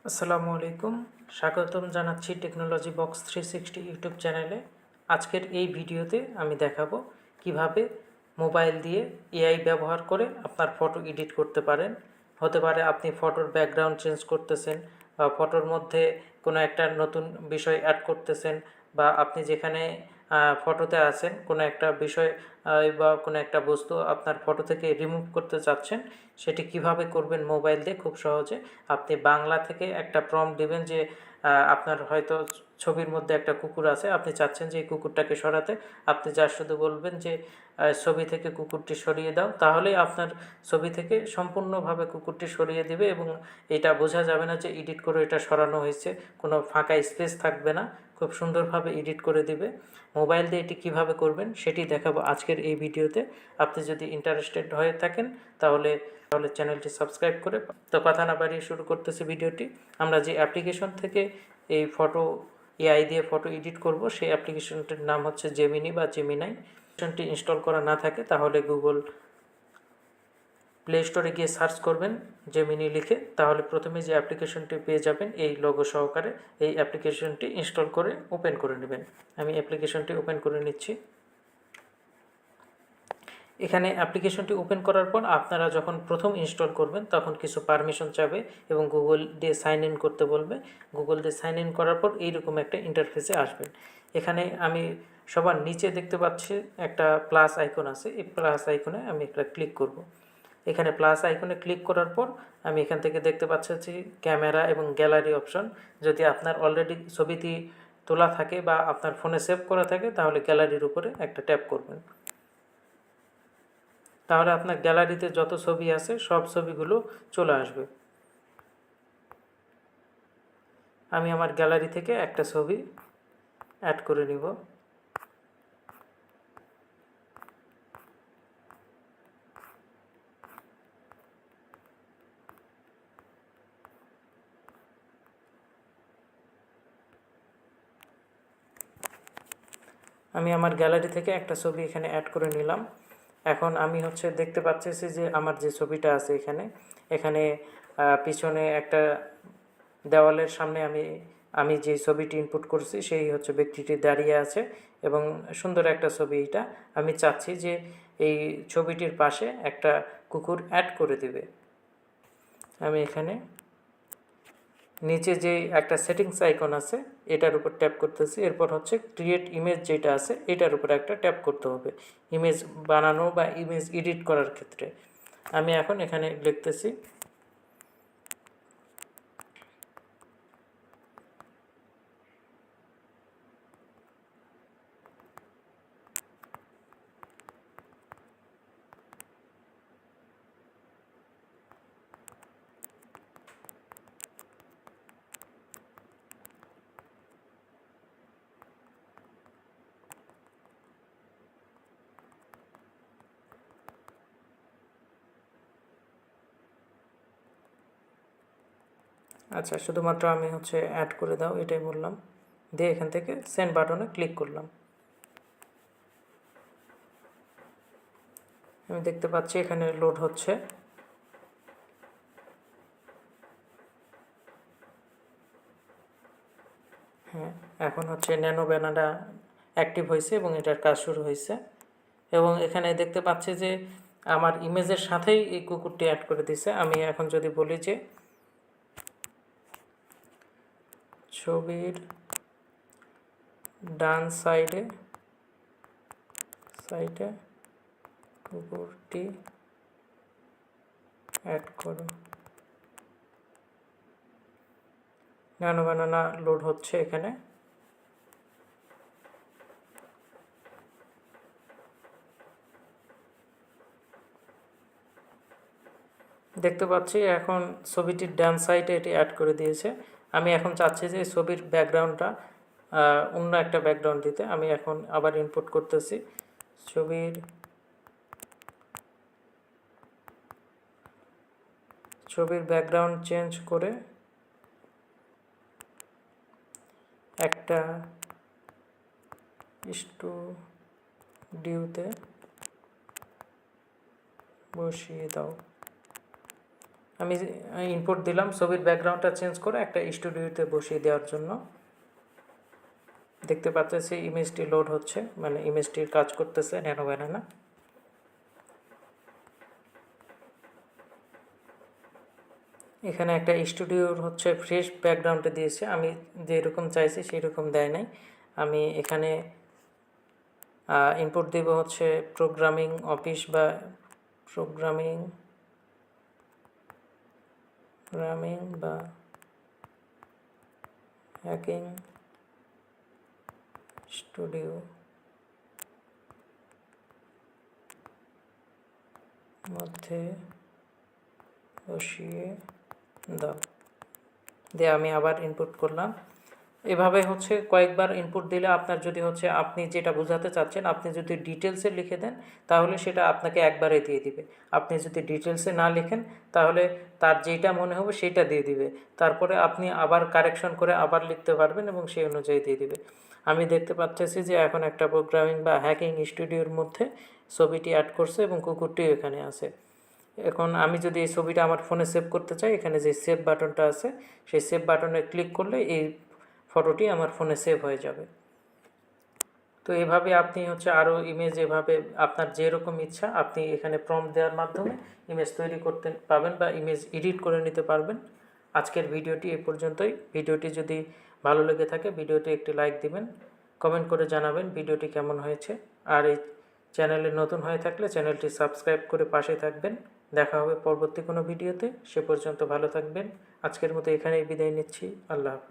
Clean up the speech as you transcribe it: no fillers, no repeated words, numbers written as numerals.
আসসালামু আলাইকুম, স্বাগতম জানাচ্ছি টেকনোলজি বক্স 360 ইউটিউব চ্যানেলে। আজকের এই ভিডিওতে আমি দেখাবো কিভাবে মোবাইল দিয়ে এআই ব্যবহার করে আপনার ফটো এডিট করতে পারেন। হতে পারে আপনি ফটোর ব্যাকগ্রাউন্ড চেঞ্জ করতেছেন, বা ফটোর মধ্যে কোনো একটা নতুন বিষয় অ্যাড করতেছেন, বা আপনি যেখানে ফটোতে আছেন কোনো একটা বিষয় বা কোনো একটা বস্তু আপনার ফটো থেকে রিমুভ করতে চাচ্ছেন, সেটি কিভাবে করবেন মোবাইল দিয়ে খুব সহজে। আপনি বাংলা থেকে একটা প্রম্পট দিবেন যে আপনার হয়তো ছবির মধ্যে একটা কুকুর আছে, আপনি চাচ্ছেন যে এই কুকুরটাকে সরাতে। আপনি যা শুধু বলবেন যে ছবি থেকে কুকুরটি সরিয়ে দাও, তাহলেই আপনার ছবি থেকে সম্পূর্ণভাবে কুকুরটি সরিয়ে দিবে এবং এটা বোঝা যাবে না যে এডিট করে এটা সরানো হয়েছে, কোনো ফাঁকা স্পেস থাকবে না, খুব সুন্দরভাবে এডিট করে দিবে। মোবাইল দিয়ে এটি কিভাবে করবেন সেটি দেখাবো আজকের এই ভিডিওতে। আপনি যদি ইন্টারেস্টেড হয়ে থাকেন তাহলে চ্যানেলটি সাবস্ক্রাইব করে। তো কথা না বাড়িয়ে শুরু করতেছি ভিডিওটি। আমরা যে অ্যাপ্লিকেশন থেকে এই ফটো এআই দিয়ে ফটো এডিট করব, সেই অ্যাপ্লিকেশনটির নাম হচ্ছে জেমিনি বা জেমিনাই। অ্যাপ্লিকেশনটি ইনস্টল করা না থাকে তাহলে গুগল প্লে স্টোরে গিয়ে সার্চ করবেন জেমিনি লিখে, তাহলে প্রথমে যে অ্যাপ্লিকেশনটি পেয়ে যাবেন এই লোগো সহকারে। এই অ্যাপ্লিকেশনটি ইনস্টল করে ওপেন করে নেবেন। আমি অ্যাপ্লিকেশনটি ওপেন করে নিচ্ছি। এখানে অ্যাপ্লিকেশনটি ওপেন করার পর আপনারা যখন প্রথম ইনস্টল করবেন তখন কিছু পারমিশন চাবে এবং গুগল দিয়ে সাইন ইন করতে বলবে। গুগল দিয়ে সাইন ইন করার পর এইরকম একটা ইন্টারফেসে আসবেন। এখানে আমি সবার নিচে দেখতে পাচ্ছি একটা প্লাস আইকন আছে, এই প্লাস আইকনে আমি একটা ক্লিক করব। এখানে প্লাস আইকনে ক্লিক করার পর আমি এখান থেকে দেখতে পাচ্ছি যে ক্যামেরা এবং গ্যালারি অপশন। যদি আপনার অলরেডি ছবিটি তোলা থাকে বা আপনার ফোনে সেভ করা থাকে তাহলে গ্যালারির উপরে একটা ট্যাপ করবেন, তাহলে আপনার গ্যালারিতে যত ছবি আছে সব ছবিগুলো চলে আসবে। আমি আমার গ্যালারি থেকে একটা ছবি অ্যাড করে নিব। আমি আমার গ্যালারি থেকে একটা ছবি এখানে অ্যাড করে নিলাম। এখন আমি দেখতে পাচ্ছি যে আমার যে ছবিটা আছে এখানে এখানে পিছনে একটা দেওয়ালের সামনে আমি যে ছবিটি ইনপুট করছি সেই ব্যক্তিটি দাঁড়িয়ে আছে এবং সুন্দর একটা ছবি। এটা আমি চাচ্ছি যে এই ছবিটির পাশে একটা কুকুর অ্যাড করে দিবে। আমি এখানে নিচে যে একটা সেটিংস আইকন আছে এটার উপর ট্যাপ করতেছি। এরপর ক্রিয়েট ইমেজ যেটা আছে এটার উপর একটা ট্যাপ করতে হবে ইমেজ বানানো বা ইমেজ এডিট করার ক্ষেত্রে। আমি এখন এখানে লিখতেছি আচ্ছা, শুধুমাত্র আমি অ্যাড করে দাও এটাই বললাম, দিয়ে এখান থেকে সেন্ড বাটনে ক্লিক করলাম। আমি দেখতে পাচ্ছি এখানে লোড হচ্ছে। হ্যাঁ, এখন ন্যানো ব্যানারটা অ্যাক্টিভ হয়েছে এবং এটার কাজ শুরু হয়েছে। এবং এখানে দেখতে পাচ্ছি যে আমার ইমেজের সাথেই এই কুকুরটি অ্যাড করে দিছে। আমি এখন যদি বলি যে ছবির ডান সাইডে কুকুরটি অ্যাড করো, ন্যানো ব্যানানা লোড হচ্ছে। এখানে দেখতে পাচ্ছি এখন ছবিটির ডান সাইডে এটি অ্যাড করে দিয়েছে। আমি এখন চাচ্ছি যে ছবির ব্যাকগ্রাউন্ডটা অন্য একটা ব্যাকগ্রাউন্ড দিতে। আমি এখন আবার ইনপুট করতেছি ছবির ব্যাকগ্রাউন্ড চেঞ্জ করে একটা স্টুডিওতে বসিয়ে দাও। আমি ইনপুট দিলাম ছবির ব্যাকগ্রাউন্ডটা চেঞ্জ করে একটা স্টুডিওতে বসিয়ে দেওয়ার জন্য। দেখতে পাচ্ছি ইমেজটি লোড হচ্ছে, মানে ইমেজটির কাজ করতেছে ন্যানো ব্যানানা। এখানে একটা স্টুডিওর হচ্ছে ফ্রেশ ব্যাকগ্রাউন্ডে দিয়েছে, আমি যেরকম চাইছি সেই রকম দেয় নাই। আমি এখানে ইনপুট দেব হচ্ছে প্রোগ্রামিং অফিস বা প্রোগ্রামিং বা হ্যাকিং স্টুডিও মধ্যে বসিয়ে দাও দিয়ে আমি আবার ইনপুট করলাম। এভাবে হচ্ছে কয়েকবার ইনপুট দিলে আপনার যদি হচ্ছে আপনি যেটা বোঝাতে চাচ্ছেন, আপনি যদি ডিটেলসে লিখে দেন তাহলে সেটা আপনাকে একবারে দিয়ে দিবে। আপনি যদি ডিটেলসে না লিখেন তাহলে তার যেটা মনে হবে সেটা দিয়ে দিবে, তারপরে আপনি আবার কারেকশন করে আবার লিখতে পারবেন এবং সেই অনুযায়ী দিয়ে দিবে। আমি দেখতে পাচ্ছি যে এখন একটা প্রোগ্রামিং বা হ্যাকিং স্টুডিওর মধ্যে ছবিটি অ্যাড করছে এবং কুকুরটিও এখানে আছে। এখন আমি যদি এই ছবিটা আমার ফোনে সেভ করতে চাই, এখানে যে সেভ বাটনটা আছে সেই সেভ বাটনে ক্লিক করলে এই ফটোটি আমার ফোনে সেভ হয়ে যাবে। তো এভাবে আপনি হচ্ছে আরও ইমেজ এভাবে আপনার যেরকম ইচ্ছা আপনি এখানে প্রম্পট দেওয়ার মাধ্যমে ইমেজ তৈরি করতে পারবেন বা ইমেজ এডিট করে নিতে পারবেন। আজকের ভিডিওটি এ পর্যন্তই। ভিডিওটি যদি ভালো লেগে থাকে ভিডিওটি একটি লাইক দিবেন, কমেন্ট করে জানাবেন ভিডিওটি কেমন হয়েছে। আর এই চ্যানেলে নতুন হয়ে থাকলে চ্যানেলটি সাবস্ক্রাইব করে পাশে থাকবেন। দেখা হবে পরবর্তী কোনো ভিডিওতে। সে পর্যন্ত ভালো থাকবেন। আজকের মতো এখানেই বিদায় নিচ্ছি। আল্লাহ হাফেজ।